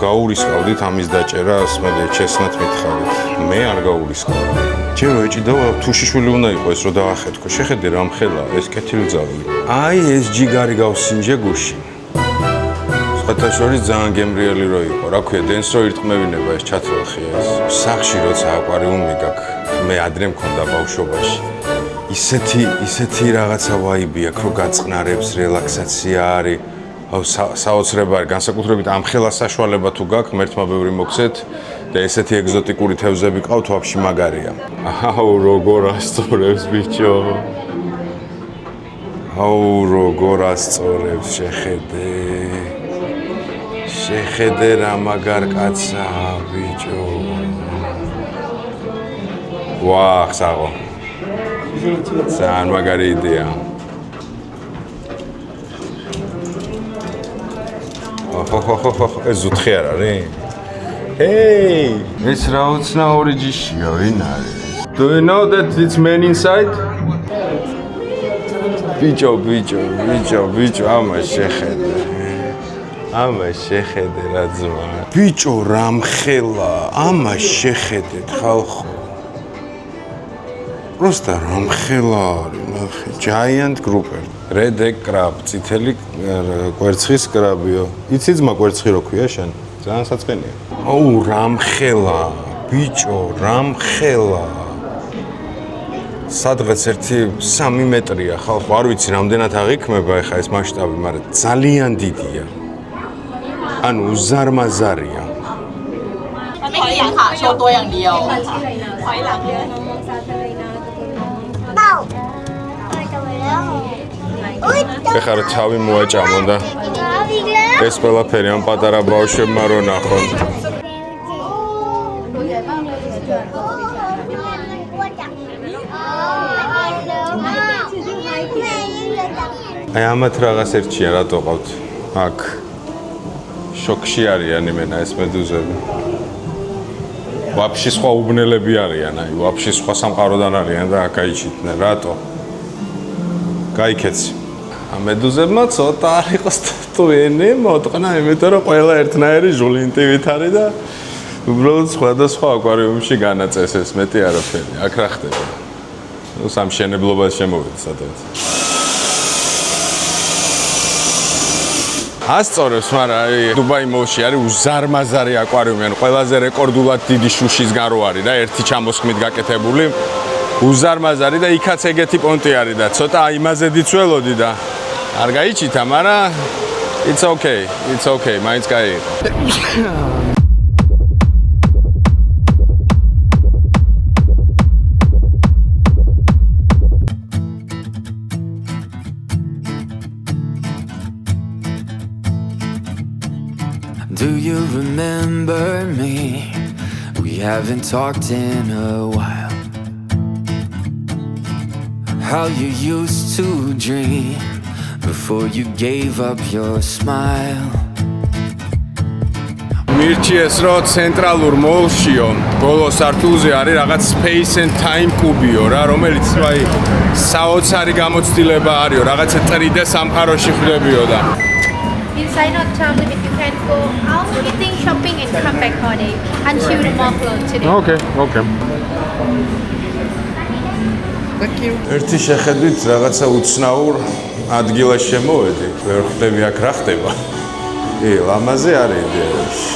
Speaker 1: გაურისყავდით ამის დაჭერას, მე ჩესნათ მითხარით. მე არ გაურისყავდი. ჯერო ეჭიდავა თუშიშვილი უნდა იყოს რომ დაახეთქო. შეხედე რა მხელა ეს კეთილძავი. აი ეს ჯიგარი გავსინჯე გუში. სხვათა შორის ძალიან გემრიელი რო იყო. რა ქვია, დენს რო ირტყმევინება ეს ჩათრალხია ეს. სახში როცა აკვარიუმი გაქვს, მე ადრე მქონდა ბავშვობაში. ისეთი რაღაცა ვაიბი აქვს, რომ გაწყნარებს, რელაქსაცია არის. აუ საოცრება არის, განსაკუთრებით ამ ხელა საშუალება თუ გაქვს, მერთმა ბევრი მოგცეთ და ესეთი ეგზოტიკური თევზები ყავთ, ვაფშე მაგარია. აუ როგორ ასწორებს ბიჭო. აუ როგორ ასწორებს, შეხედე. შეხედე რა მაგარ კაცსა, ბიჭო. ვახ, საღო. ძალიან მაგარი იდეა. ეს ზუთხი არ არის? Hey! ეს რა უცნაური ჯიშია, ვინ არის? Do you know that it's men inside? ბიჭო, ამას შეხედე. ამას შეხედე რა ძმა. ბიჭო, რა მხელა, ამას შეხედეთ ხალხო. Просто რამხელა არის, ნახე, giant grouper. Red egg crab, წითელი კვერცხის კრაბიო. იცი ძმა კვერცხი რო ქვია შენ? ძალიან საწყენია. აუ, რამხელა, ბიჭო, რამხელა. სადღაც 1-3 მეტრია, ხალხო, არ ვიცი რამდენად აღიქმება ეხა ეს მასშტაბი, მაგრამ ძალიან დიდია. ანუ უზარმაზარია.
Speaker 7: ไม่เขียนค่ะโชว์ตัวอย่างเดียวถอยหลัง
Speaker 1: ეხლა რა თავი მოაჭამო და ეს ყველაფერი ამ პატარა ბავშვებმა რო ნახონ. აი ამათ რაღაც ერთია რატო ყავთ აქ შოქში არიან იმენა ეს მედუზები. ვაფშე სხვა უბნელები არიან, აი ვაფშე სხვა სამყაროდან არიან და აქ აიჩიტნენ. რატო? გაიქეცი. ამედუზებმა ცოტა არ იყოს ტვენი მოტყნა, იმიტომ რომ ყველა ერთნაირი ჟულინტივით არის და უბრალოდ სხვადასხვა აკვარიუმში განაწესეს, მეტი არაფერი. აქ რა ხდება? ნუ სამშენებლობას შემოვიდეთ სადღაც. ასწორებს, მაგრამ დუბაი მოლში არის უზარმაზარი აკვარიუმი, ანუ ყველაზე რეკორდულად დიდი შუშისგან რო არის და ერთი ჩამოსხმით გაკეთებული. უზარმაზარი და იქაც ეგეთი პონტი არის და ცოტა იმაზე დიცველოდი და არ გაიჩითა, მაგრამ it's okay, მაინც კაი იყო.
Speaker 8: Do you remember me? We haven't talked in a while. How you used to dream before you gave up your smile.
Speaker 1: მირჩიეს რო ცენტრალურ მოლშიო, ბოლო სართულზე არის რაღაც Space and Time კუბიო რა, რომელიც აი საოცარი გამოცდილება არისო, რაღაცა ტრიდე სამყაროში ხდებიო და
Speaker 9: Inside not time limit, you can go out, eating, shopping and come back all day until the mall closed today.
Speaker 1: Okay.
Speaker 3: Thank you.
Speaker 1: ერთი შეხედვით რაღაცა უცნაურ ადგილას შემოვედი. ვერ ხვდები აქ რა ხდება. ლამაზე არის იდეაში.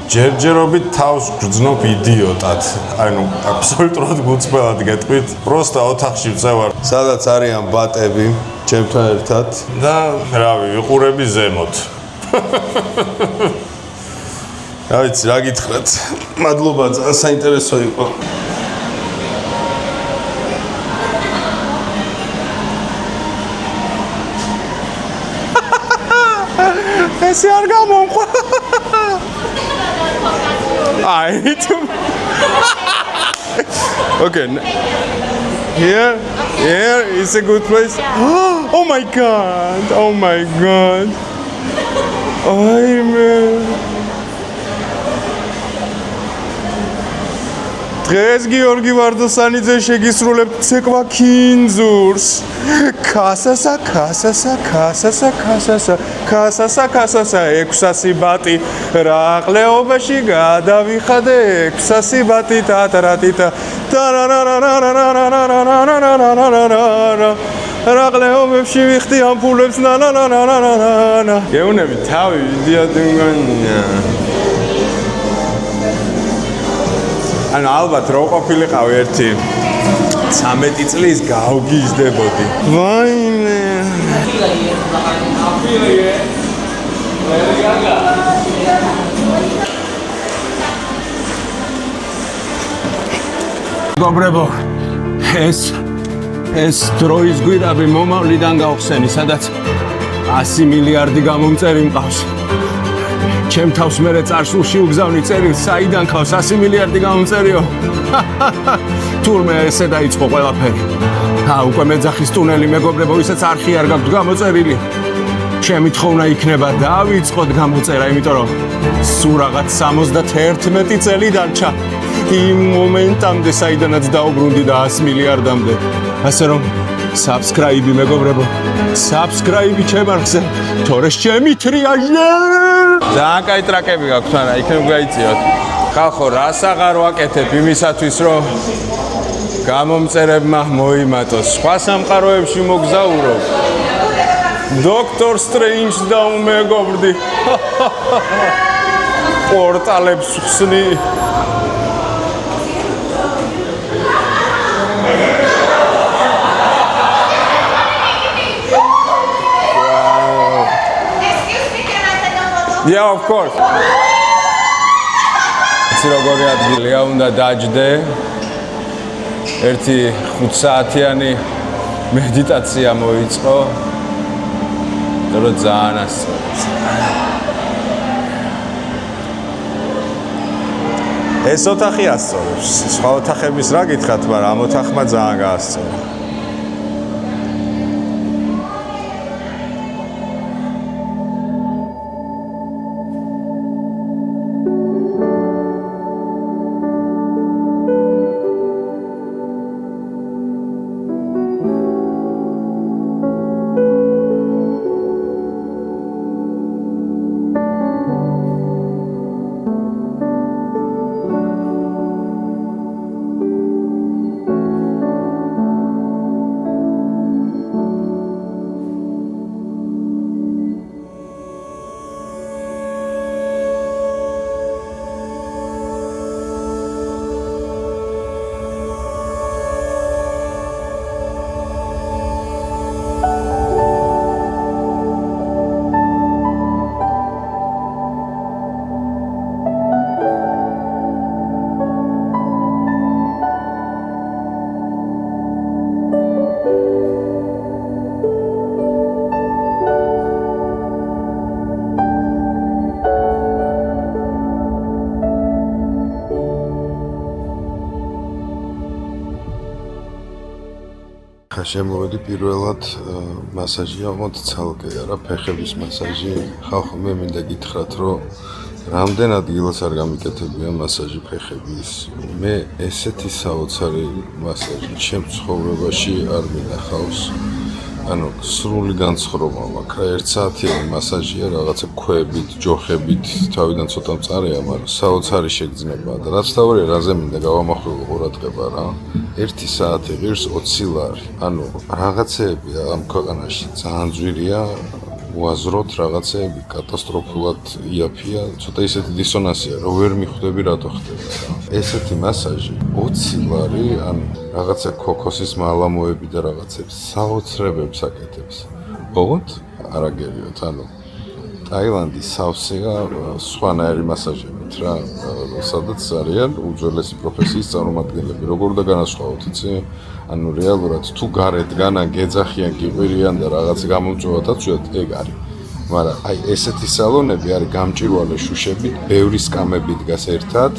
Speaker 1: ჯერჯერობით თავს გრძნობ იდიოტად. ანუ აბსოლუტურად გუწბელად გეტყვით. პროსტა ოთახში ვწევარ, სადაც არიან ბატები, ჩემთან ერთად და რავი, ვიყურები ზემოთ. რა ვიცი, რა გითხრათ. მადლობა, ძალიან საინტერესო იყო. ესე არ გამომყვა. I need to. Okay. Here is a good place. Oh my god. Oh man. დღეს გიორგი ვარდოსანიძე შეგისრულებთ ცეკვა ქინძურს. ქასასა 600 ბატი რაყლეობაში გადავიხადე 600 ბატი ტატარატიტა რაყლეობებში ვიხდი ამპულებს ნანანანანანა. გეუნები თავი ვიდიოდინგანია. ანუ ალბათ რო ყოფილიყავი ერთი 13 წლის გავგიჟდებოდი. ვაიმე. გობრებო, ეს დროის გვირაბი მომავლიდან გავხსენი, სადაც 100 მილიარდი გამომწერი მყავს. ჩემ თავს მერე წარსულში უგზავნი წერილს, საიდან ყავს 100 მილიარდი გამომწერიო? თურმე ესე დაიწყო ყველაფერი. უკვე მეძახის ტუნელი მეგობრებო, ვისაც არხი არ გაქვთ გამოწერილი. ჩემი თხოვნა იქნება დავიწყოთ გამოწერა, იმიტომ რომ სულ რაღაც 71 წელი დარჩა იმ მომენტამდე, საიდანაც დაუბრუნდი და 100 მილიარდამდე. ასე რომ subscribe მეგობრებო, subscribe ჩემ არხზე, თორე ჩემი ტრიაჟე. ძალიან კაი ტრაკები გაქვთ, არა, იქნებ გაიწიოთ. ხალხო, რას აღარ ვაკეთებ იმისათვის, რომ გამომწერებმა მოიმატოს. სხვა სამყაროებში მოგზაურობ. დოქტორ სტრეინჯს დაუმეგობრდი. პორტალებს ხსნი. Yeah, of course. იცი როგორი ადგილია, უნდა დაჯდე. ერთი 5 საათიანი მედიტაცია მოიწყო. და ძალიან ასწორებს. ეს ოთახი ასწორებს. სხვა ოთახების რა გითხრათ, მაგრამ ამ ოთახმა ძალიან გაასწორა. შემოვედი პირველად მასაჟი ავმოთ ცალკე, არა ფეხების მასაჟი. ხალხო, მე მინდა გითხრათ, რომ რამდენ ადგილას არ გამიკეთებია მასაჟი ფეხების. მე ესეთი საოცარი მასაჟი ჩემ ცხოვრებაში არ მინახავს. ანუ სრული განცხრობა მაქვს. ერთ საათიანი მასაჟია, რაღაცა ქვებით, ჯოხებით, თავიდან ცოტა მწარეა, მაგრამ საოცარი შეგრძნებაა და რაც თავია, რაზე მინდა გავამახვილო ყურადღება რა. 1 საათი ღირს 20 ლარი. ანუ რაღაცეები ამ ქვეყანაში ძალიან ძვირია, უაზროთ რაღაცეები კატასტროფულად იაფია, ცოტა ისეთი დისონანსია, რომ ვერ მიხვდები რატო ხდება რა. ესეთი მასაჟი 20 ლარი, ანუ რაღაცა ქოქოსის მალამოები და რაღაცებს საოცრებებს აკეთებს. ოღონდ არა გერიოთ, ანუ ტაილანდის სავსეა სხვანაირი მასაჟებით რა, სადაც არიან უძველესი პროფესიის წარმომადგენლები. როგორ და განასხვავოთ, იცი? ანუ რეალურად თუ გარეთგან ან გეძახიან, გიყვირიან და რაღაც გამომწვევად აწვიოთ, ეგ არის. მაგრამ აი ესეთი სალონები არის გამჭვირვალე შუშებით, ბევრი სკამები დგას ერთად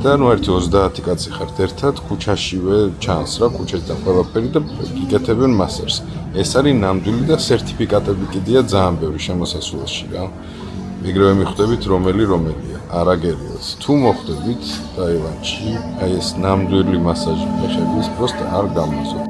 Speaker 1: და ნუ ერთი 30 კაცი ხართ ერთად, ქუჩაშივე ჩანს რა, ქუჩასთან ყველაფერი და იკეთებენ მასაჟს. ეს არის ნამდვილი და სერტიფიკატები კიდია ძალიან ბევრი შემოსასვლელში რა. მიგრევე მიხვდებით რომელია, არაგერიელს. თუ მოხვდებით ტაილანდში, აი ეს ნამდვილი მასაჟი ფეხების просто არ გამოსოთ.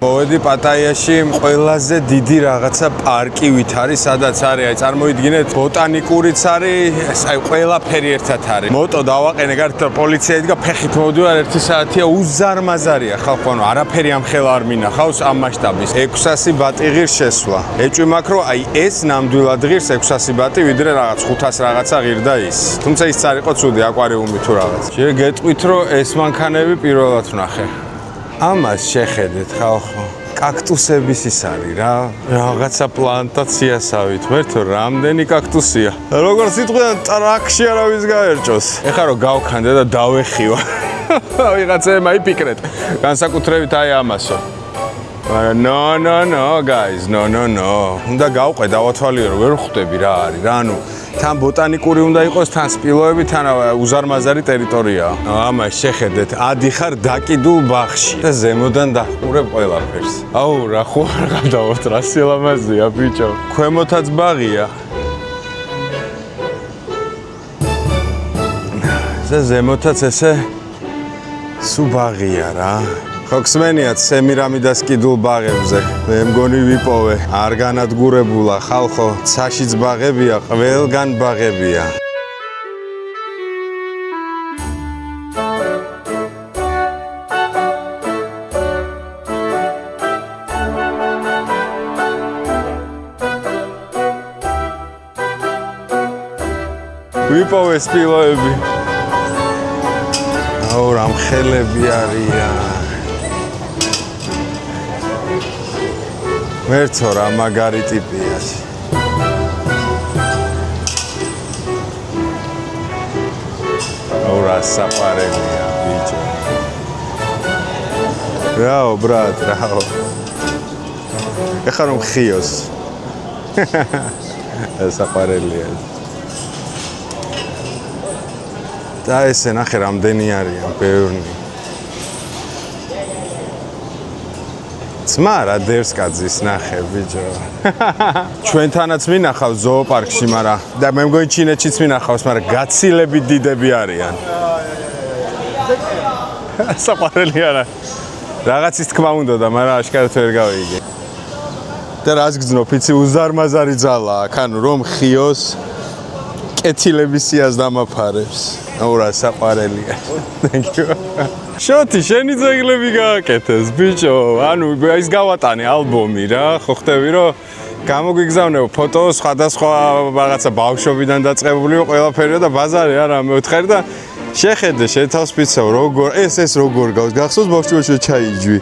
Speaker 1: მოვედი პატაიაში ყველაზე დიდი რაღაცა პარკივით არის, სადაც არის, აი წარმოიდგინეთ, ბოტანიკურიც არის, აი ყველაფერი ერთად არის. მოტო დავაყენე, გარეთ პოლიცია იდგა, ფეხით მოვდივარ 1 საათია, უზარმაზარია ხალხო, ანუ არაფერი ამხელა არ მინახავს ამ მასშტაბის. 600 ბატი ღირს შესვლა. ეჭვი მაქვს, რომ აი ეს ნამდვილად ღირს 600 ბატი, ვიდრე რაღაც 500 რაღაცა ღირდა ის. თუმცა ის არ იყო ცუდი აკვარიუმი თუ რაღაც. შეგ გეტყვით, რომ ეს მანქანები პირველად ვნახე. ამას შეხედეთ ხალხო, კაქტუსების ის არის რა, რაღაცა პლანტაციასავით, მერთო რამდენი კაქტუსია. როგორც სიტყვიდან ტრაქში არავის გაერჭოს. ეხლა რომ გავქანდე და დავეხივა. ვიღაცამ აიფიქრეთ. განსაკუთრებით აი ამასო. No guys, no. უნდა გავყვე დავათვალიერო, ვერ ხვდები რა არის რა, ანუ თან ბოტანიკური უნდა იყოს, თან სპილოები, თან უზარმაზარი ტერიტორიაა. ამას შეხედეთ, ადიხარ დაკიდულ ბაღში და ზემოდან დაჰყურებ ყველაფერს. აუ, რა ხო არ გავდავოთ, რა სილამაზეა ბიჭო. ქვემოთაც ბაღია. და ზემოთაც ესე სულ ბაღია რა. ხოქსმენიათ სემირამიდას კიდულ ბაღებზე. მე მგონი ვიპოვე. არ განადგურებულა ხალხო, ცაშიც ბაღებია, ყველგან ბაღებია. ვიპოვე სპილოები. აუ, რამხელები არიან. მერცო რა მაგარი ტიპია. აუ რა საყარელია ბიჭო. რაო ბრატ, რაო. ეხლა რომ ხიოს. საყარელია. და ესე ნახე რამდენი არიან, ბევრი. ძმარა დერსკაძის ნახე ბიჭო. ჩვენთანაც მინახავს ზოოპარკში, მაგრამ და მე მგონი ჩინეთშიც მინახავს, მაგრამ გაცილებით დიდები არიან. საყარელი არა. რაღაცის თქმა უნდა და მაგრამ აშკარად ვერ გავიგე. და რას გძნობ, იცი უზარმაზარი ძალა აქ, ანუ რომ ხიოს კეთილების სიას დამაფარებს. აუ რა საყარელია. Thank you. შოთი, შენი ძეგლები გააკეთეს, ბიჭო. ანუ ის გავატანე ალბომი რა, ხო ხტები რომ გამოგვიგზავნებო ფოტო სხვადასხვა რაღაცა ბავშვობიდან დაწყებული ყველაფერია და ბაზარი არა მეოთხარი და შეხედე შეთავს პიცაო როგორ ეს როგორ გავს გახსოვს ბავშვობაში ჩაიჯვი.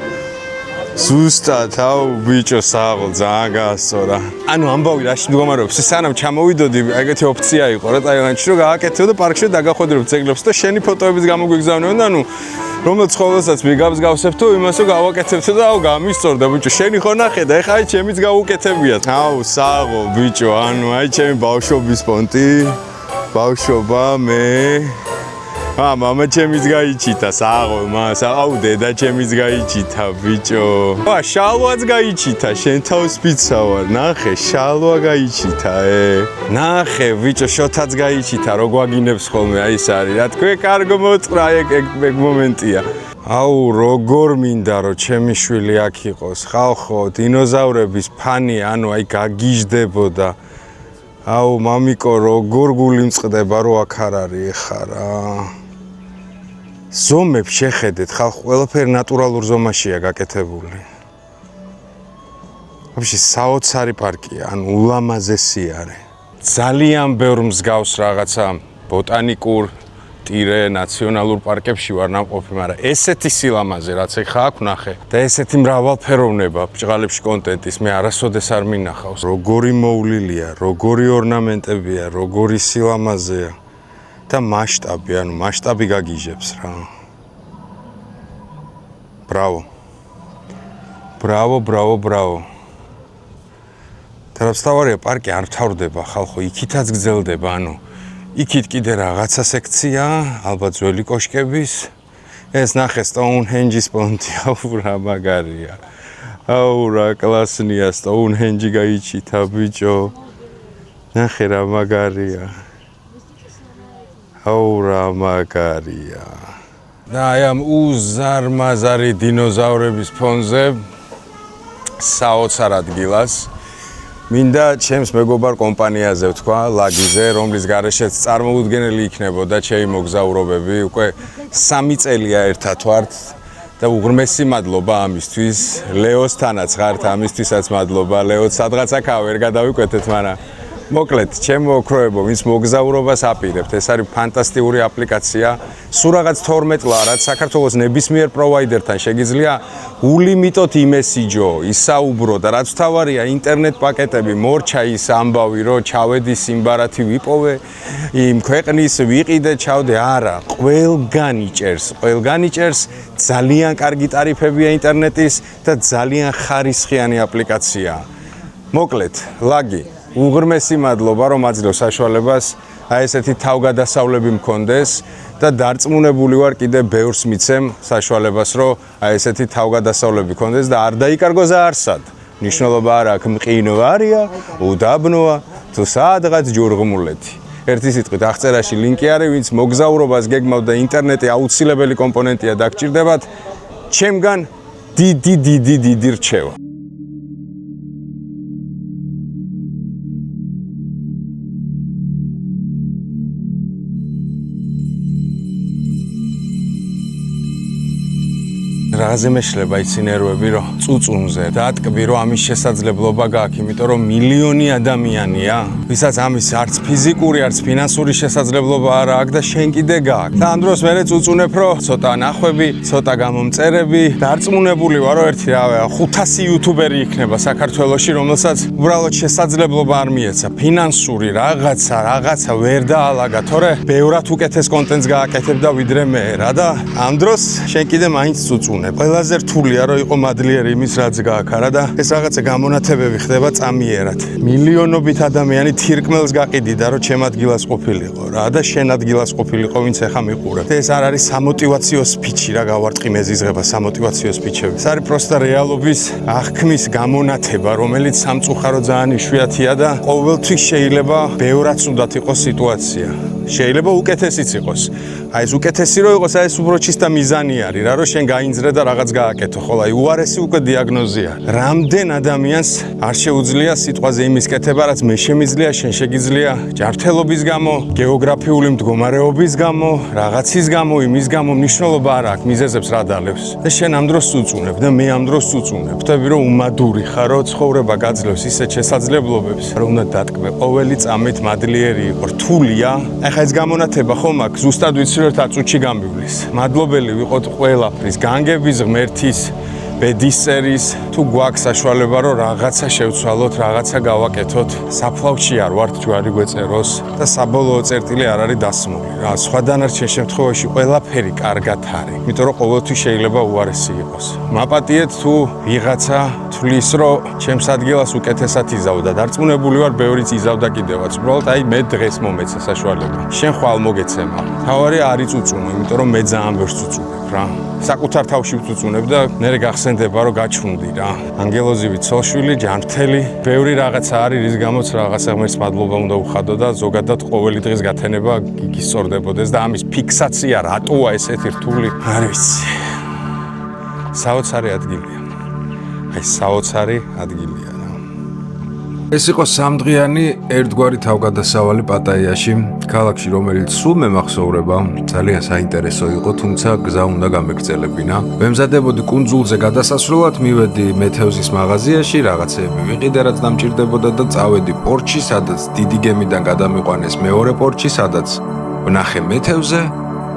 Speaker 1: ზუსტად, აუ ბიჭო საღო ძალიან გაასწორა. ანუ ამბავი რაში მდგომარეობს, სანამ ჩამოვიდოდი, ეგეთი ოფცია იყო რა ტაილანდში რომ გააკეთებო და პარკში დაგახვედრებ ძეგლებს და შენი ფოტოების გამოგიგზავნებო და ანუ რომელიც ყოველსაც მიგავსებ თუ იმასო გავაკეთებთ და აუ გამისწორდა ბიჭო შენი ხო ნახე და ეხა აი ჩემიც გავუკეთებიათ. აუ საღო ბიჭო, ანუ აი ჩემი ბავშვობის პონტი, ბავშვობა მე მამა ჩემიც გაიჩიტა საღო მას აუ დედა ჩემიც გაიჩიტა ბიჭო. შალვაც გაიჩიტა შენ თავს პიცა ვარ ნახე შალვა გაიჩიტა ნახე ბიჭო შოთაც გაიჩიტა რო გვაგინებს ხოლმე აი ეს არის რა თქვი კარგო მოწყრა ეგ მომენტია. აუ როგორ მინდა რომ ჩემი შვილი აქ იყოს ხალხო დინოზავრების ფანი ანუ აი გაგიჟდებოდა. აუ მამიკო როგორ გული მწყდება რომ აქ არ არის ხა რა. ზომებს შეხედეთ ხალხო ყველაფერი ნატურალურ ზომაშია გაკეთებული. ვაფშე საოცარი პარკია, ანუ ულამაზესი არის. ძალიან ბევრ მსგავს რაღაცა ბოტანიკურ ტირე ნაციონალურ პარკებში ვარ ნამყოფი, მაგრამ ესეთი სილამაზე რაც ეხა აქ ვნახე და ესეთი მრავალფეროვნება ბჭყალებში კონტენტის მე არასოდეს არ მინახავს. როგორი მოვლილია, როგორი ორნამენტებია, როგორი სილამაზეა და მასშტაბი, ანუ მასშტაბი გაგიჟებს რა. ბრავო. ბრავო, ბრავო, ბრავო. თავსთავარია პარკი არ თავდება ხალხო, იქითაც გრძელდება, ანუ იქით კიდე რაღაცა სექცია, ალბათ ძველი კოშკების. ეს ნახე Stonehenge-ის პონტი, აუ რა მაგარია. აუ რა კლასნია, Stonehenge გაიჩითა ბიჭო. ნახე რა მაგარია. აუ რა მაგარია. და აი ამ უზარმაზარი დინოზავრების ფონზე საოცარ ადგილას მინდა ჩემს მეგობარ კომპანიაზე ვთქვა, ლაგიზე, რომლის გარეშეც წარმოუდგენელი იქნებოდა ჩემი მოგზაურობები, უკვე 3 წელია ერთად ვართ და უღრმესი მადლობა ამისთვის. ლეოსთანაც ხართ, ამისთვისაც მადლობა. ლეოც სადღაც აქაა, ვერ გადავიკვეთეთ, მაგრამ მოკლედ, ჩემო ოქროებო, ვინც მოგზაურობას აპირებთ, ეს არის ფანტასტიკური აპლიკაცია. სულ რაღაც 12 ლარ, რაც საქართველოს ნებისმიერ პროვაიდერთან შეგიძლია ულიმიტოდ იმესიჯო, ისაუბრო და რაც თავარია ინტერნეტ პაკეტები, მორჩა ის ამბავი, რომ ჩავედი სიმბარათი ვიპოვე, იმ ქვეყნის ვიყიდე, ჩავდე, არა, ყველგან იჭერს, ძალიან კარგი ტარიფებია ინტერნეტის და ძალიან ხარისხიანი აპლიკაცია. მოკლედ, ლაგი უღრმესი მადლობა რომ აძლევს საშუალებას აი ესეთი თავგადასავლები მქონდეს და დარწმუნებული ვარ კიდე ბევრს მიცემ საშუალებას რომ აი ესეთი თავგადასავლები მქონდეს და არ დაიკარგოს არსად. ნიშნულობა არ აქვს მყინვარია, უდაბნოა თუ სადღაც ჯურღმულეთი. ერთი სიტყვით აღწერაში ლინკი არის, ვინც მოგზაურობას გეგმავთ და ინტერნეტი აუცილებელი კომპონენტია და გჭირდებათ, ჩემგან დიდი რჩევა. Რაზე მეშლება იცი ნერვები, რომ წუწუნზე დატკბი, რომ ამის შესაძლებლობა გაქვს, იმიტომ რომ მილიონი ადამიანია, ვისაც ამის არც ფიზიკური, არც ფინანსური შესაძლებლობა არ აქვს და შენ კიდე გაქვს. და ამ დროს მე წუწუნებ, რომ ცოტა ნახვები, ცოტა გამომწერები, დარწმუნებული ვარ, რომ ერთი 500 იუთუბერი იქნება საქართველოში, რომელსაც უბრალოდ შესაძლებლობა არ მიეცა. ფინანსური რაღაცა ვერ დაალაგა, თორე ბევრად უკეთეს კონტენტს გააკეთებდა ვიდრე მე რა და ამ დროს შენ კიდე მაინც წუწუნებ. ყველაზე რთულია რომ იყო მადლიერი იმის რაც გააქვს არა და ეს რაღაცა გამონათებები ხდება წამიერად. მილიონობით ადამიანი თირკმელს გაყიდიდა რომ ჩემ ადგილას ყოფილიყო რა და შენ ადგილას ყოფილიყო ვინც ახლა მიყურებ. ეს არ არის სამოტივაციო სპიჩი რა გავარტყი მეზიზღება სამოტივაციო სპიჩები. ეს არის პროსტა რეალობის აღქმის გამონათება რომელიც სამწუხარო ძალიან იშვიათია და ყოველთვის შეიძლება ბევრად უნდათ იყოს სიტუაცია. შეიძლება უკეთესიც იყოს. აი ეს უკეთესი რო იყოს, აი ეს უფრო ჩისტა მიზანი არის რა, რომ შენ გაინძრე და რაღაც გააკეთო, ხოლო აი უარესი უკვე დიაგნოზია. რამდენ ადამიანს არ შეუძლია სიტყვაზე იმის კეთება, რაც მე შემიძლია, შენ შეგიძლია, ჯანმრთელობის გამო, გეოგრაფიული მდგომარეობის გამო, რაღაცის გამო, იმის გამო, მნიშვნელობა არ აქვს, მიზეზებს რა დალევს. და შენ ამ დროს წუწუნებ და მე ამ დროს წუწუნებ. ხვდები რომ უმადური ხარ, რომ ცხოვრება გაძლევს ისეთ შესაძლებლობებს, რომ უნდა დატკბე ყოველი წამით მადლიერი იყო, რთულია. ახლა ეს გამონათება ხომ აქვს, ზუსტად ვიცი რომ ერთ წუთში გამბივლის. მადლობელი ვიყოთ ყველაფრის, განგების, ღმერთის, ბედისწერის, თუ გვაქვს საშუალება რომ რაღაცა შევცვალოთ, რაღაცა გავაკეთოთ. საფლავში არ ვართ ჯვარი გვეწეროს და საბოლოო წერტილი არ არის დასმული. რა, სხვა დანარჩენ შემთხვევაში ყველაფერი კარგად არის. იმიტომ რომ ყოველთვის შეიძლება უარესი იყოს. მაპატიეთ თუ ვიღაცა თვლის რომ ჩემს ადგილას უკეთესად იზავდა. დარწმუნებული ვარ, ბევრიც იზავდა კიდევაც. უბრალოდ აი მე დღეს მომეცა საშუალება. შენ ხვალ მოგეცემა. თავარი არ იწუწუნო, იმიტომ რომ მე ძალიან ბევრს წუწუნებ რა. საკუთარ თავში ვწუწუნებ და მე გახსენდება რომ გაჩვენდი რა. ანგელოზივი ცოლშვილი, ჯანმრთელი, ბევრი რაღაცა არის, რის გამოც რაღაცა ღმერთს მადლობა უნდა უხადო და ზოგადად ყოველი დღის გათენება გისწორდებოდეს და ამის ფიქსაცია რატოა ესეთი რთული? არ ვიცი. საოცარი ადგილია. აი საოცარი ადგილია. ეს იყო სამდღიანი ერთგვარი თავგადასავალი პატაიაში, ქალაქში, რომელიც სულ მე მახსოვრება, ძალიან საინტერესო იყო, თუმცა გზა უნდა გამეგრძელებინა. ვემზადებოდი კუნძულზე გადასასვლელად, მივედი მეთევზის მაღაზიაში, რაღაცეები ვიყიდე, რაც დამჭირდებოდა და წავედი პორტში, სადაც დიდი გემიდან გადამიყვანეს მეორე პორტში, სადაც ვნახე მეთევზე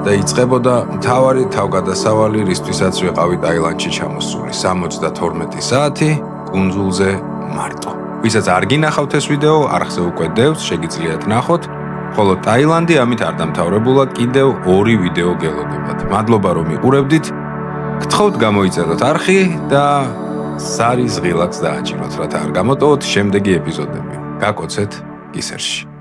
Speaker 10: და იწყებოდა მთავარი თავგადასავალი, რისთვისაც ვიყავი ტაილანდში ჩამოსული 72 საათი კუნძულზე მარტო. ვისაც არ გინახავთ ეს ვიდეო, არხზე უკვე დევს, შეგიძლიათ ნახოთ. ხოლო ტაილანდი ამით არ დამთავრებულა, კიდევ 2 ვიდეო გელოდებათ. მადლობა რომ იყურებდით. გთხოვთ გამოიწეროთ არხი და სარის ღილაკს დააჭიროთ, რათა არ გამოტოვოთ შემდეგი ეპიზოდები. გაკოცეთ გისერში.